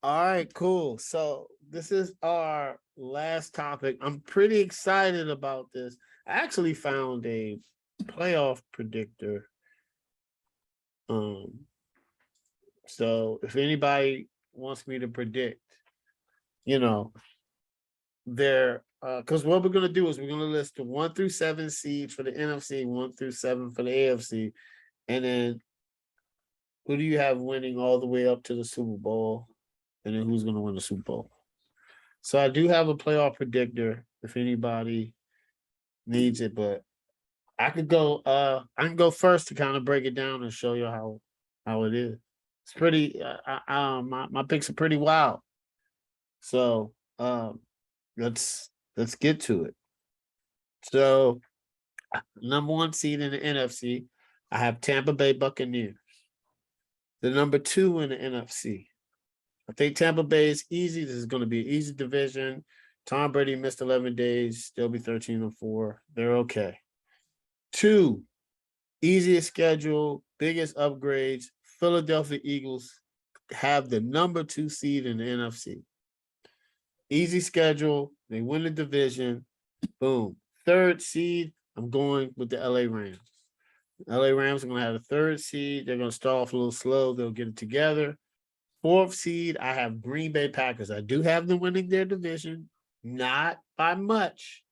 All right, cool. So this is our last topic. I'm pretty excited about this. I actually found a playoff predictor. Um, so if anybody wants me to predict, you know, their because what we're gonna do is we're gonna list the 1 through 7 seeds for the NFC, 1 through 7 for the AFC, and then who do you have winning all the way up to the Super Bowl, and then who's gonna win the Super Bowl. So I do have a playoff predictor if anybody needs it, but I can go first to kind of break it down and show you how it is. It's pretty my picks are pretty wild. So let's get to it. So number 1 seed in the NFC, I have Tampa Bay Buccaneers. The number 2 in the NFC. I think Tampa Bay is easy. This is going to be an easy division. Tom Brady missed 11 days. They'll be 13-4. They're okay. 2, easiest schedule, biggest upgrades. Philadelphia Eagles have the number 2 seed in the NFC. Easy schedule. They win the division. Boom. 3rd seed, I'm going with the LA Rams. LA Rams are going to have the 3rd seed. They're going to start off a little slow. They'll get it together. 4th seed, I have Green Bay Packers. I do have them winning their division, not by much.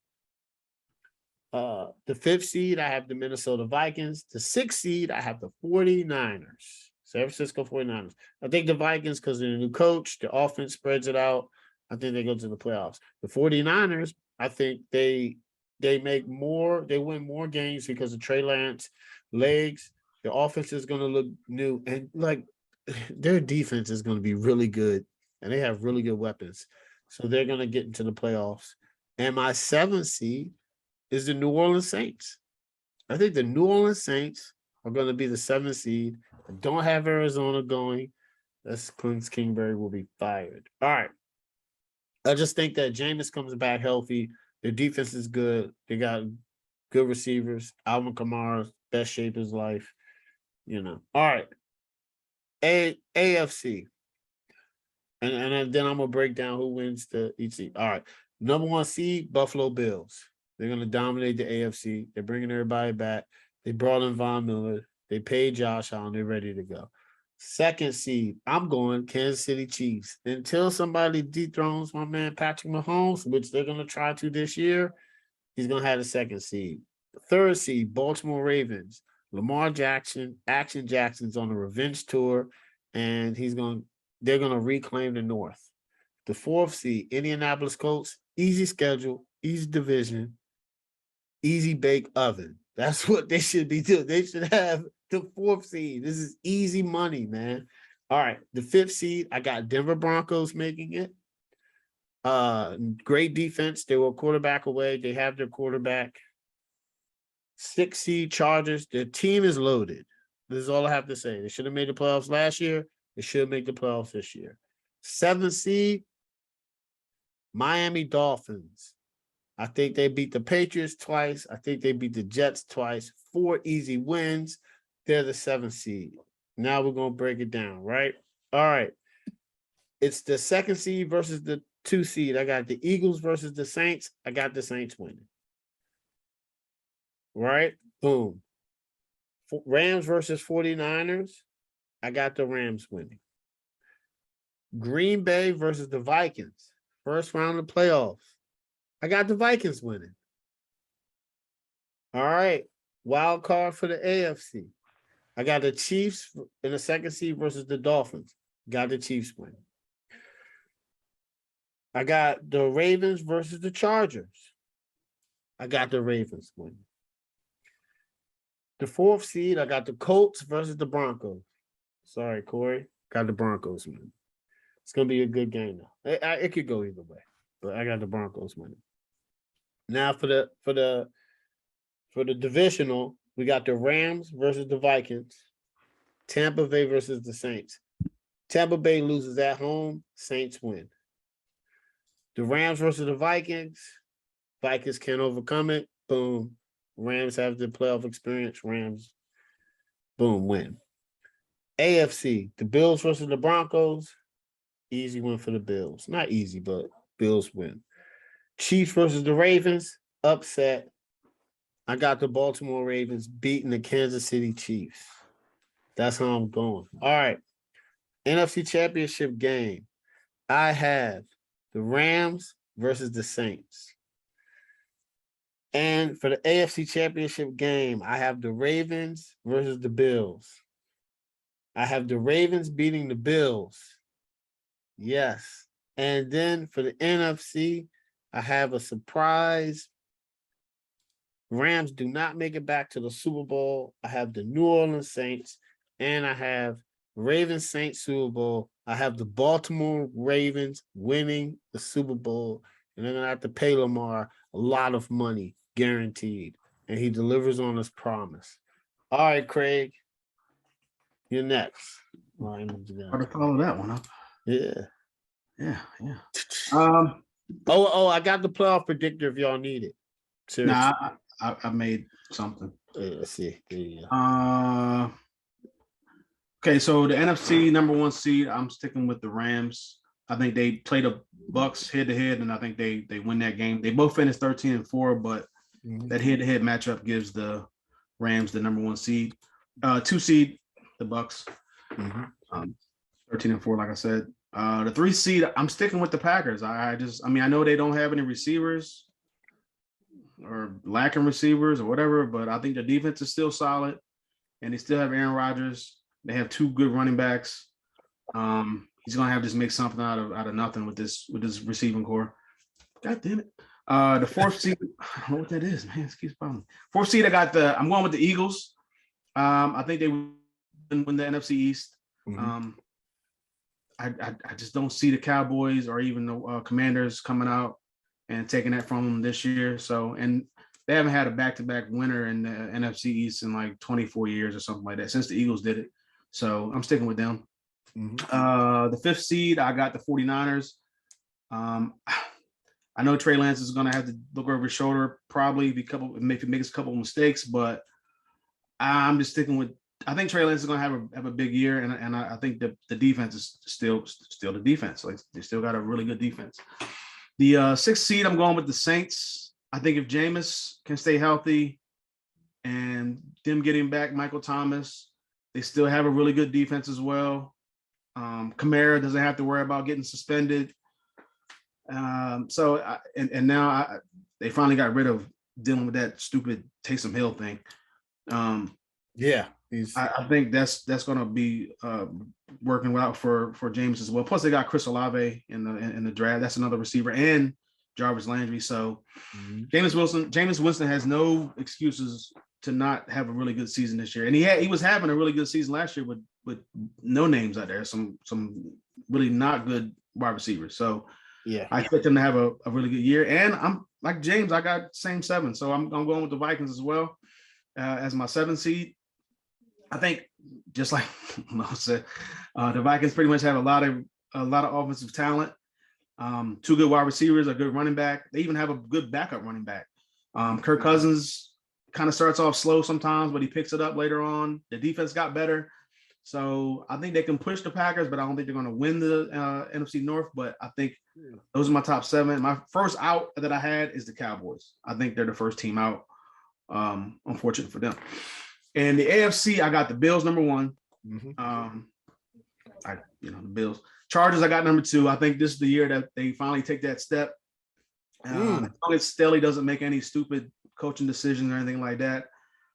The 5th seed, I have the Minnesota Vikings. The 6th seed, I have the 49ers, San Francisco 49ers. I think the Vikings, because they're a new coach, the offense spreads it out. I think they go to the playoffs. The 49ers, I think they win more games because of Trey Lance, legs. The offense is going to look new, and like their defense is going to be really good, and they have really good weapons. So they're going to get into the playoffs. And my 7th seed is the New Orleans Saints. I think the New Orleans Saints are going to be the 7th seed. I don't have Arizona going. That's Clint Kingsbury will be fired. All right. I just think that Jameis comes back healthy. Their defense is good. They got good receivers. Alvin Kamara's best shape of his life. All right. AFC. And then I'm gonna break down who wins the each seed. All right. Number 1 seed, Buffalo Bills. They're gonna dominate the AFC. They're bringing everybody back. They brought in Von Miller. They paid Josh Allen. They're ready to go. 2nd seed, I'm going Kansas City Chiefs. Until somebody dethrones my man Patrick Mahomes, which they're gonna try to this year, he's gonna have the 2nd seed. The 3rd seed, Baltimore Ravens. Lamar Jackson, Action Jackson's on a revenge tour, and they're gonna reclaim the North. The 4th seed, Indianapolis Colts, easy schedule, easy division, easy bake oven. That's what they should be doing. They should have the 4th seed. This is easy money, man. All right, the 5th seed, I got Denver Broncos making it. Great defense. They were a quarterback away. They have their quarterback. 6th seed Chargers. Their team is loaded. This is all I have to say. They should have made the playoffs last year. They should make the playoffs this year. 7th seed, Miami Dolphins. I think they beat the Patriots twice. I think they beat the Jets twice. 4 easy wins. They're the 7th seed. Now we're going to break it down, right? All right. It's the 2nd seed versus the 2 seed. I got the Eagles versus the Saints. I got the Saints winning. Right? Boom. Rams versus 49ers. I got the Rams winning. Green Bay versus the Vikings. First round of playoffs. I got the Vikings winning. All right. Wild card for the AFC. I got the Chiefs in the 2nd seed versus the Dolphins. Got the Chiefs winning. I got the Ravens versus the Chargers. I got the Ravens winning. The 4th seed, I got the Colts versus the Broncos. Sorry, Corey. Got the Broncos winning. It's going to be a good game now. It could go either way, but I got the Broncos winning. Now for the divisional, we got the Rams versus the Vikings. Tampa Bay versus the Saints. Tampa Bay loses at home. Saints win. The Rams versus the Vikings. Vikings can't overcome it. Boom. Rams have the playoff experience. Rams, boom, win. AFC, the Bills versus the Broncos. Easy win for the Bills. Not easy, but Bills win. Chiefs versus the Ravens. Upset. I got the Baltimore Ravens beating the Kansas City Chiefs. That's how I'm going. All right. NFC Championship game. I have the Rams versus the Saints. And for the AFC Championship game, I have the Ravens versus the Bills. I have the Ravens beating the Bills. Yes. And then for the NFC, I have a surprise. Rams do not make it back to the Super Bowl. I have the New Orleans Saints, and I have Ravens Saints Super Bowl. I have the Baltimore Ravens winning the Super Bowl, and they're going to have to pay Lamar a lot of money, guaranteed. And he delivers on his promise. All right, Craig, you're next. Hard to follow that one up. Yeah. Yeah. I got the playoff predictor if y'all need it. Seriously. Nah, I made something. Let's see. There you go. Okay, so the NFC number 1 seed, I'm sticking with the Rams. I think they play the Bucks head to head, and I think they win that game. They both finished 13-4, but that head to head matchup gives the Rams the number 1 seed. 2 seed, the Bucks. 13-4, like I said. The 3 seed, I'm sticking with the Packers. I know they don't have any receivers or lacking receivers or whatever, but I think the defense is still solid, and they still have Aaron Rodgers. They have 2 good running backs. He's gonna have to just make something out of nothing with this receiving core. God damn it. The 4th seed, I don't know what that is, man. It keeps bothering me. 4th seed, I'm going with the Eagles. I think they win the NFC East. I just don't see the Cowboys or even the Commanders coming out and taking that from them this year. So, and they haven't had a back-to-back winner in the NFC East in like 24 years or something like that since the Eagles did it. So I'm sticking with them. The 5th seed, I got the 49ers. I know Trey Lance is going to have to look over his shoulder, probably make a couple of mistakes, but I'm just sticking with. I think Trey Lance is going to have a big year, and I think the defense is still the defense. Like they still got a really good defense. The 6th seed, I'm going with the Saints. I think if Jameis can stay healthy, and them getting back Michael Thomas, they still have a really good defense as well. Kamara doesn't have to worry about getting suspended. So now they finally got rid of dealing with that stupid Taysom Hill thing. I think that's going to be working out for James as well. Plus, they got Chris Olave in the draft. That's another receiver, and Jarvis Landry. So Jameis Winston has no excuses to not have a really good season this year. And he was having a really good season last year with no names out there, some really not good wide receivers. So I expect him to have a really good year. And I'm like James, I got same 7. So I'm going with the Vikings as well as my 7 seed. I think just like Mo said, the Vikings pretty much have a lot of offensive talent. 2 good wide receivers, a good running back. They even have a good backup running back. Kirk Cousins kind of starts off slow sometimes, but he picks it up later on. The defense got better. So I think they can push the Packers, but I don't think they're going to win the NFC North. But I think those are my top 7. My first out that I had is the Cowboys. I think they're the first team out. Unfortunate for them. And the AFC, I got the Bills number 1. The Bills. Chargers, I got number 2. I think this is the year that they finally take that step. As long as Staley doesn't make any stupid coaching decisions or anything like that,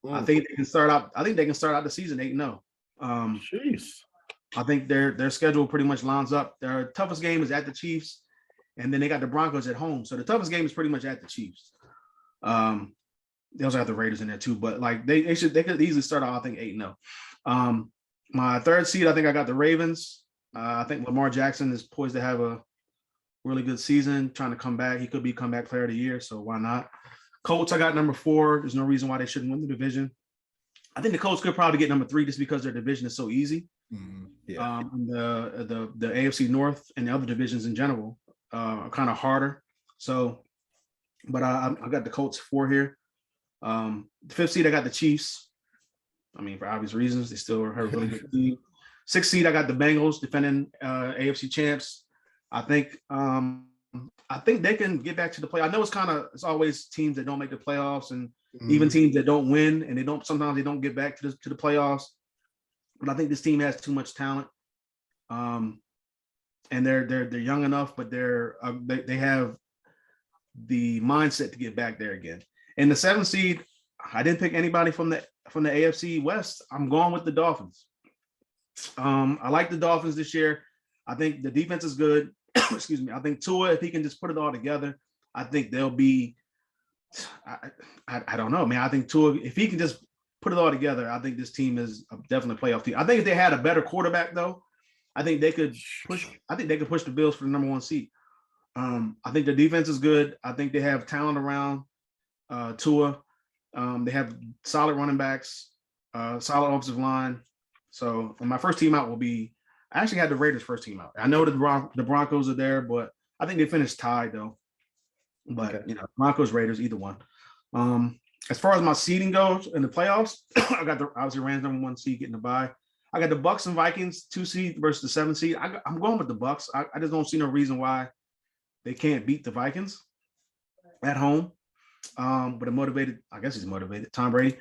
I think they can start out. I think they can start out the season 8-0. I think their schedule pretty much lines up. Their toughest game is at the Chiefs, and then they got the Broncos at home. So the toughest game is pretty much at the Chiefs. They also have the Raiders in there too, but like they could easily start out, I think 8-0. My 3rd seed, I think I got the Ravens. I think Lamar Jackson is poised to have a really good season, trying to come back. He could be comeback player of the year, so why not? Colts, I got number 4. There's no reason why they shouldn't win the division. I think the Colts could probably get number 3 just because their division is so easy. The AFC North and the other divisions in general are kind of harder. So, but I got the Colts 4 here. The 5th seed, I got the Chiefs. I mean, for obvious reasons, they still have a really good team. 6th seed, I got the Bengals, defending AFC champs. I think they can get back to the play. I know it's always teams that don't make the playoffs and even teams that don't win and sometimes they don't get back to the playoffs. But I think this team has too much talent. And they're young enough, but they have the mindset to get back there again. And the 7th seed, I didn't pick anybody from the AFC West. I'm going with the Dolphins. I like the Dolphins this year. I think the defense is good. Excuse me. I think Tua, if he can just put it all together, I think they'll be. I don't know, man. I think Tua, if he can just put it all together, I think this team is definitely a playoff team. I think if they had a better quarterback, though, I think they could push. I think they could push the Bills for the number 1 seed. I think the defense is good. I think they have talent around Tua. They have solid running backs, solid offensive line. So my first team out will be. I actually had the Raiders first team out. I know the Broncos are there, but I think they finished tied though. But Broncos, Raiders, either one. As far as my seeding goes in the playoffs, I got obviously Rams number 1 seed getting the bye. I got the Bucks and Vikings 2 seed versus the 7 seed. I'm going with the Bucks. I just don't see no reason why they can't beat the Vikings at home. But I guess he's motivated. Tom Brady.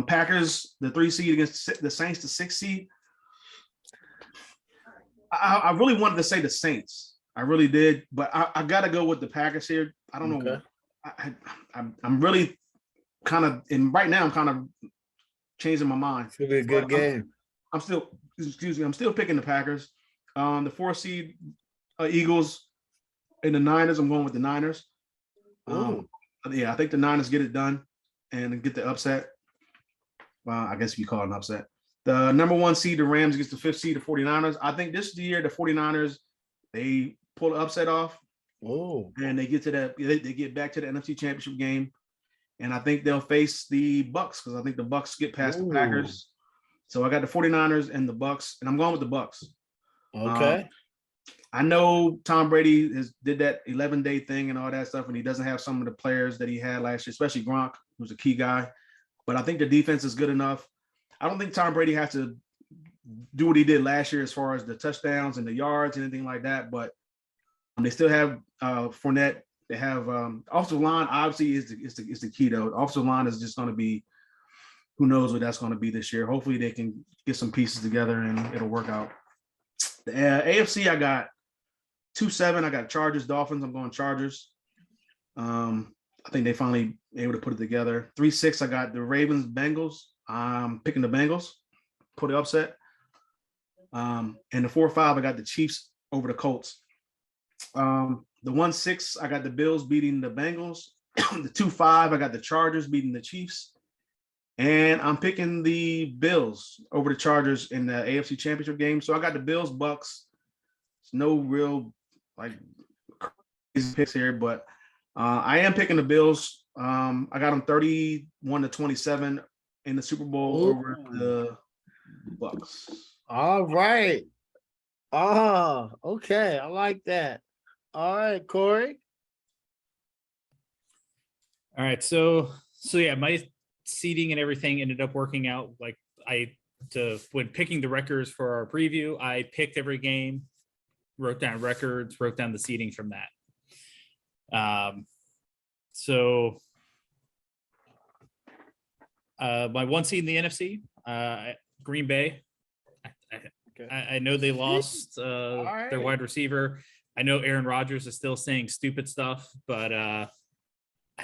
Packers, the 3 seed against the Saints, the 6 seed. I really wanted to say the Saints. I really did, but I got to go with the Packers here. I don't know. I'm really kind of, and right now I'm kind of changing my mind. It's going to be a good game. I'm still picking the Packers. The 4 seed Eagles and the Niners, I'm going with the Niners. I think the Niners get it done and get the upset. Well, I guess if you call it an upset. The number 1 seed, the Rams, against the 5th seed, the 49ers. I think this year, the 49ers, they pull the upset off. And they get to they get back to the NFC Championship game. And I think they'll face the Bucks because I think the Bucks get past the Packers. So I got the 49ers and the Bucks, and I'm going with the Bucks. Okay. I know Tom Brady did that 11-day thing and all that stuff, and he doesn't have some of the players that he had last year, especially Gronk, who's a key guy. But I think the defense is good enough. I don't think Tom Brady has to do what he did last year as far as the touchdowns and the yards and anything like that. But they still have Fournette. They have offensive line. Obviously, is the key though. The offensive line is just going to be. Who knows what that's going to be this year? Hopefully, they can get some pieces together and it'll work out. The AFC, I got 2-7. I got Chargers, Dolphins. I'm going Chargers. I think they finally able to put it together. 3-6. I got the Ravens, Bengals. I'm picking the Bengals, put the upset. And the 4-5, I got the Chiefs over the Colts. The 1-6, I got the Bills beating the Bengals. The 2-5, I got the Chargers beating the Chiefs. And I'm picking the Bills over the Chargers in the AFC Championship game. So I got the Bills, Bucks. It's no real crazy picks here, but I am picking the Bills. I got them 31-27 in the Super Bowl over the Bucks. All right. Okay. I like that. All right, Corey. All right. So yeah, my seeding and everything ended up working out like when picking the records for our preview, I picked every game, wrote down records, wrote down the seeding from that. So my 1 seed in the NFC, Green Bay. I know they lost their wide receiver. I know Aaron Rodgers is still saying stupid stuff, but I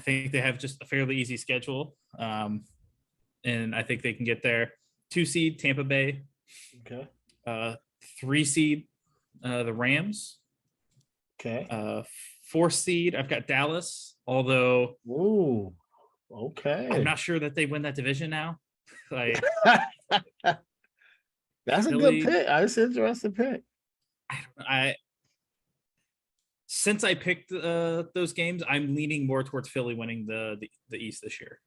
think they have just a fairly easy schedule. And I think they can get there. 2 seed, Tampa Bay. Okay. 3 seed, the Rams. Okay. 4 seed, I've got Dallas, although okay. I'm not sure that they win that division now. Like that's a good pick. That's an interesting pick. Since I picked those games, I'm leaning more towards Philly winning the East this year.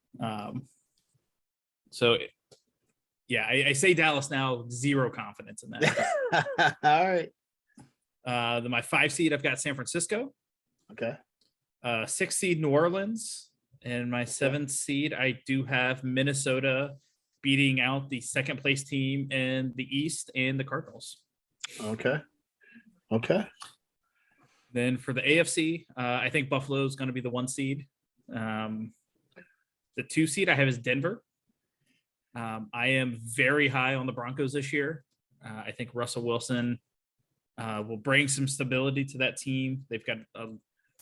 So, yeah, I say Dallas now, zero confidence in that. All right. Then my 5 seed, I've got San Francisco. Okay. 6 seed, New Orleans. And my 7th seed, I do have Minnesota beating out the 2nd place team in the East and the Cardinals. Okay. Then for the AFC, I think Buffalo is going to be the 1 seed. The 2 seed I have is Denver. I am very high on the Broncos this year. I think Russell Wilson will bring some stability to that team. They've got a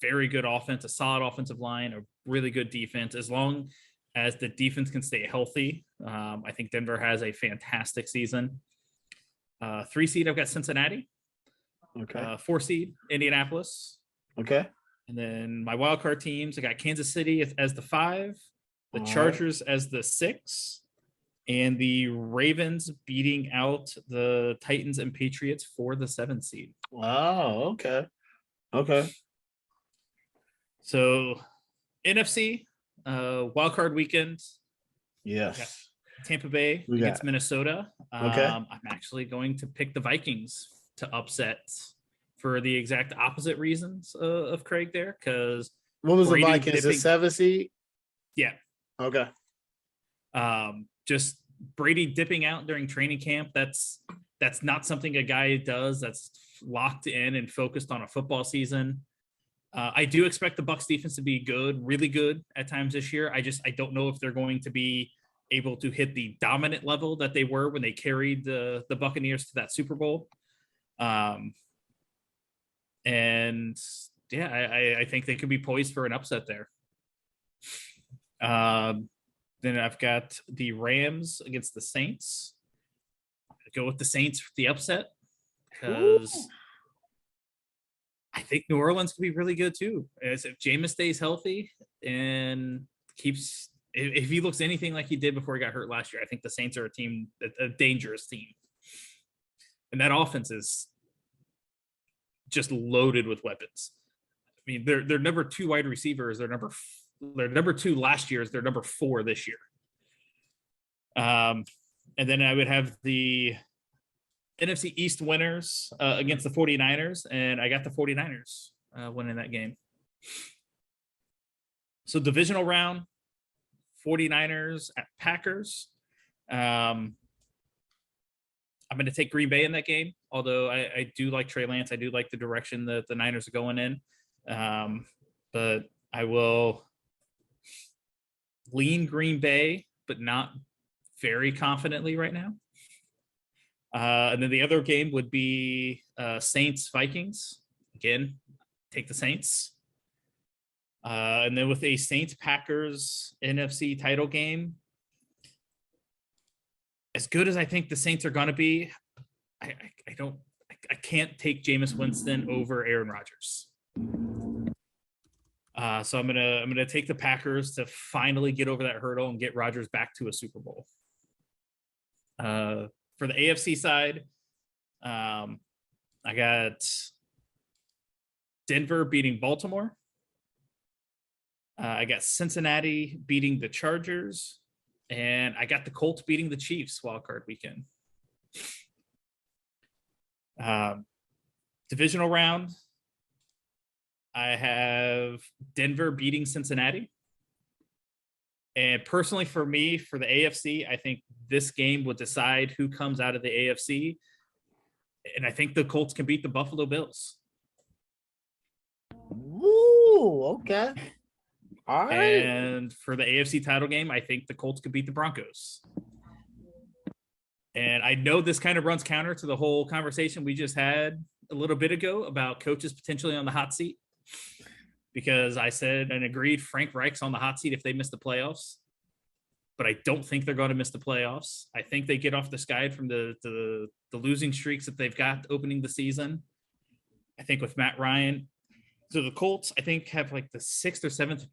very good offense, a solid offensive line, a really good defense. As long as the defense can stay healthy, I think Denver has a fantastic season. 3 seed, I've got Cincinnati. Okay. 4 seed, Indianapolis. Okay. And then my wild card teams, I got Kansas City as the 5, the Chargers as the 6, and the Ravens beating out the Titans and Patriots for the 7 seed. Wow. Okay. Okay. So NFC, wild card weekend. Yes. Tampa Bay against Minnesota. Okay. I'm actually going to pick the Vikings to upset for the exact opposite reasons of Craig there. Because what was Brady the Vikings? The 7 seed? Yeah. Okay. Just Brady dipping out during training camp. That's not something a guy does. That's locked in and focused on a football season. I do expect the Bucs defense to be good, really good at times this year. I don't know if they're going to be able to hit the dominant level that they were when they carried the Buccaneers to that Super Bowl. And yeah, I think they could be poised for an upset there. Then I've got the Rams against the Saints. I'm going to go with the Saints for the upset because I think New Orleans could be really good too. As if Jameis stays healthy and keeps, if he looks anything like he did before he got hurt last year, I think the Saints are a dangerous team. And that offense is just loaded with weapons. I mean, their number 2 wide receivers, their number 2 last year is their number 4 this year. And then I would have the NFC East winners against the 49ers, and I got the 49ers winning that game. So divisional round, 49ers at Packers. I'm going to take Green Bay in that game, although I do like Trey Lance. I do like the direction that the Niners are going in. But I will lean Green Bay, but not very confidently right now. And then the other game would be Saints Vikings. Again, take the Saints. And then with a Saints Packers NFC title game, as good as I think the Saints are going to be, I can't take Jameis Winston over Aaron Rodgers. So I'm gonna take the Packers to finally get over that hurdle and get Rodgers back to a Super Bowl. For the AFC side, I got Denver beating Baltimore. I got Cincinnati beating the Chargers, and I got the Colts beating the Chiefs wildcard weekend. Divisional round, I have Denver beating Cincinnati. And personally, for me, for the AFC, I think this game will decide who comes out of the AFC. And I think the Colts can beat the Buffalo Bills. Ooh, okay. All right. And for the AFC title game, I think the Colts could beat the Broncos. And I know this kind of runs counter to the whole conversation we just had a little bit ago about coaches potentially on the hot seat. Because I said and agreed Frank Reich's on the hot seat if they miss the playoffs. But I don't think they're going to miss the playoffs. I think they get off the schneid from the losing streaks that they've got opening the season. I think with Matt Ryan. So the Colts, I think, have like the 6th or 7th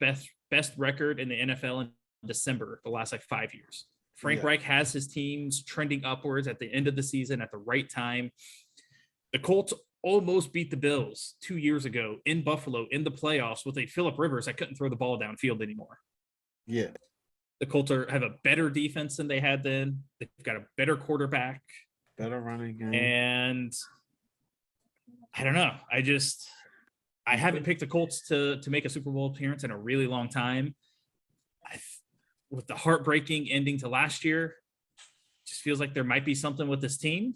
best record in the NFL in December the last 5 years. Frank Reich has his teams trending upwards at the end of the season at the right time. The Colts almost beat the Bills 2 years ago in Buffalo in the playoffs with a Phillip Rivers that couldn't throw the ball downfield anymore. Yeah. The Colts have a better defense than they had then. They've got a better quarterback. Better running game. And I don't know. I haven't picked the Colts to make a Super Bowl appearance in a really long time. With the heartbreaking ending to last year, just feels like there might be something with this team.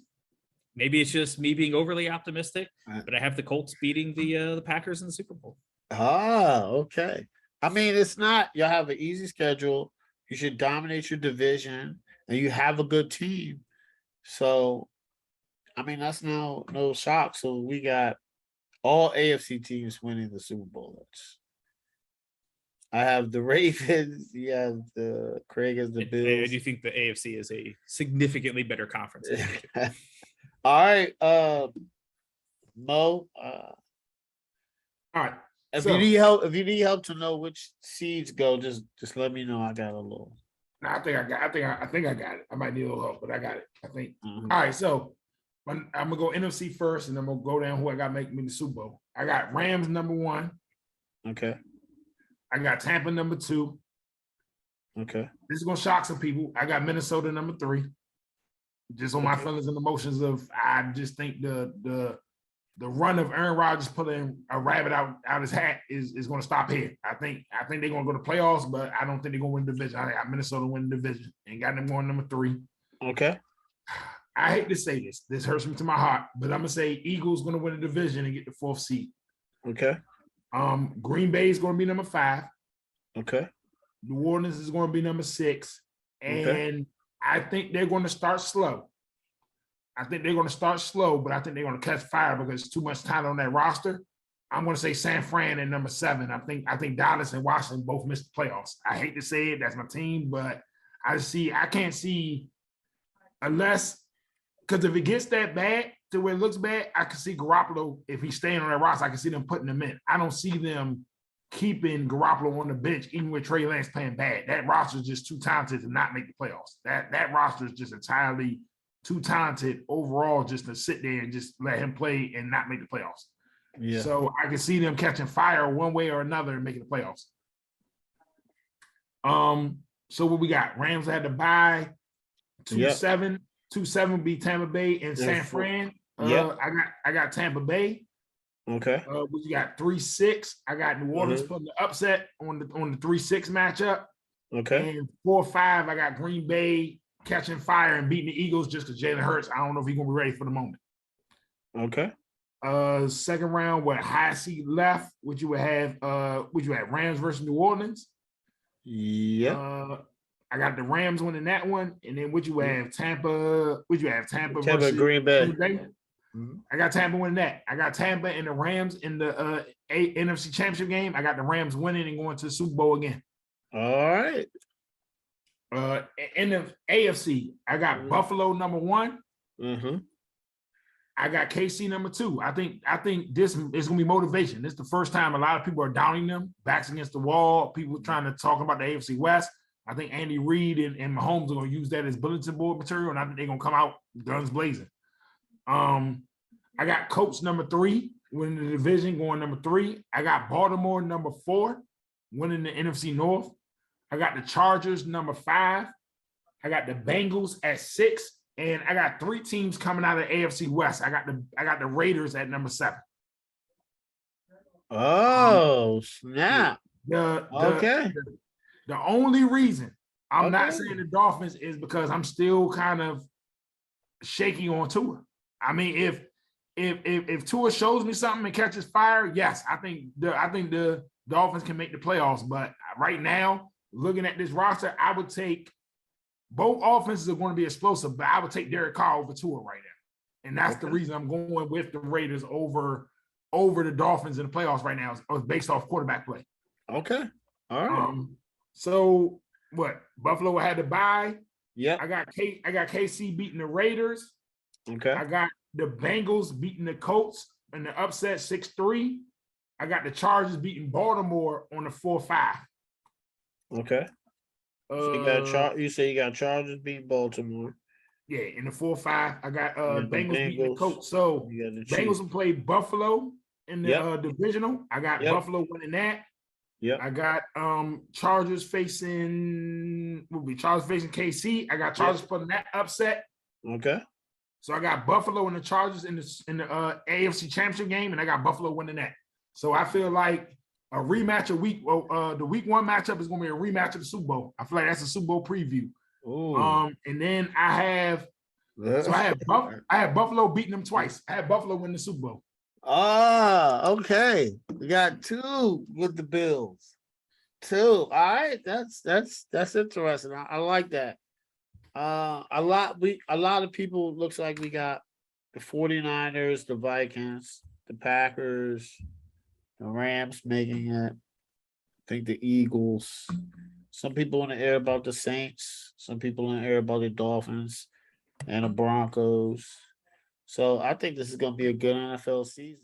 Maybe it's just me being overly optimistic, but I have the Colts beating the Packers in the Super Bowl. Okay. I mean, it's not. You'll have an easy schedule. You should dominate your division, and you have a good team. So, I mean, that's no shock. So we got all AFC teams winning the Super Bowl. I have the Ravens. You have the Craig as the Bills. I do think the AFC is a significantly better conference. All right, Mo. All right. If you need help to know which seeds go, just let me know. I got a little. No, I think I got it. I might need a little help, but I got it. I think. Mm-hmm. All right, so I'm gonna go NFC first, and then I'm gonna go down who I got making me the Super Bowl. I got Rams number 1. Okay. I got Tampa number 2. Okay. This is gonna shock some people. I got Minnesota number 3. Just on my feelings and emotions of, I just think the run of Aaron Rodgers pulling a rabbit out his hat is going to stop here. I think they're going to go to playoffs, but I don't think they're going to win the division. I got Minnesota win the division and got them going number 3. Okay. I hate to say this. This hurts me to my heart, but I'm going to say Eagles going to win the division and get the 4th seed. Okay. Green Bay is going to be number 5. Okay. New Orleans is going to be number 6. And I think they're going to start slow. But I think they're going to catch fire because there's too much talent on that roster. I'm going to say San Fran at number 7. I think Dallas and Washington both missed the playoffs. I hate to say it, that's my team, but I can't see unless, because if it gets that bad to where it looks bad, I can see Garoppolo, if he's staying on that roster, I can see them putting him in. I don't see them keeping Garoppolo on the bench, even with Trey Lance playing bad. That roster is just too talented to not make the playoffs. That roster is just entirely too talented overall just to sit there and just let him play and not make the playoffs. Yeah. So I can see them catching fire one way or another and making the playoffs. So what we got? Rams had to buy 2-7. 2-7 beat Tampa Bay and San Fran. I got Tampa Bay. Okay. What you got? 3-6. I got New Orleans putting the upset on the 3-6 matchup. Okay. And 4-5, I got Green Bay catching fire and beating the Eagles just because Jalen Hurts, I don't know if he's gonna be ready for the moment. Okay. Second round, what high seed left? Would you have Rams versus New Orleans? Yeah. I got the Rams winning that one, and then would you have Tampa? Would you have Tampa versus Green Bay? Mm-hmm. I got Tampa winning that. I got Tampa and the Rams in the NFC Championship game. I got the Rams winning and going to the Super Bowl again. All right. In the AFC, I got Buffalo number 1. Mm-hmm. I got KC number 2. I think this is gonna be motivation. This is the first time a lot of people are downing them, backs against the wall. People trying to talk about the AFC West. I think Andy Reid and Mahomes are gonna use that as bulletin board material, and I think they're gonna come out guns blazing. I got Colts number 3 winning the division, going number 3. I got Baltimore number 4 winning the NFC North. I got the Chargers number 5. I got the Bengals at 6, and I got 3 teams coming out of the AFC West. I got the Raiders at number 7. Oh, snap! The only reason I'm not saying the Dolphins is because I'm still kind of shaky on Tua. I mean, if Tua shows me something and catches fire, yes, I think the Dolphins can make the playoffs. But right now, looking at this roster, I would take both offenses are going to be explosive, but I would take Derek Carr over Tua right now, and that's the reason I'm going with the Raiders over the Dolphins in the playoffs right now. It's based off quarterback play. Okay, all right. So what? Buffalo had to bye. Yeah, I got KC beating the Raiders. Okay, I got the Bengals beating the Colts in the upset 6-3. I got the Chargers beating Baltimore on the 4-5. Okay. So you say you got Chargers beating Baltimore. Yeah, in the 4-5. I got Bengals beating the Colts. So Bengals will play Buffalo in the divisional. I got Buffalo winning that. Yeah. I got Chargers facing KC. I got Chargers putting that upset. Okay. So I got Buffalo and the Chargers in the AFC Championship game, and I got Buffalo winning that. So I feel like a rematch of the week 1 matchup is going to be a rematch of the Super Bowl. I feel like that's a Super Bowl preview. Ooh. And then I have So I had Buffalo beating them twice. I had Buffalo win the Super Bowl. Okay. We got 2 with the Bills. 2. All right. That's interesting. I like that. A lot of people looks like we got the 49ers, the Vikings, the Packers, the Rams making it. I think the Eagles. Some people in the air about the Saints. Some people in the air about the Dolphins and the Broncos. So I think this is going to be a good NFL season.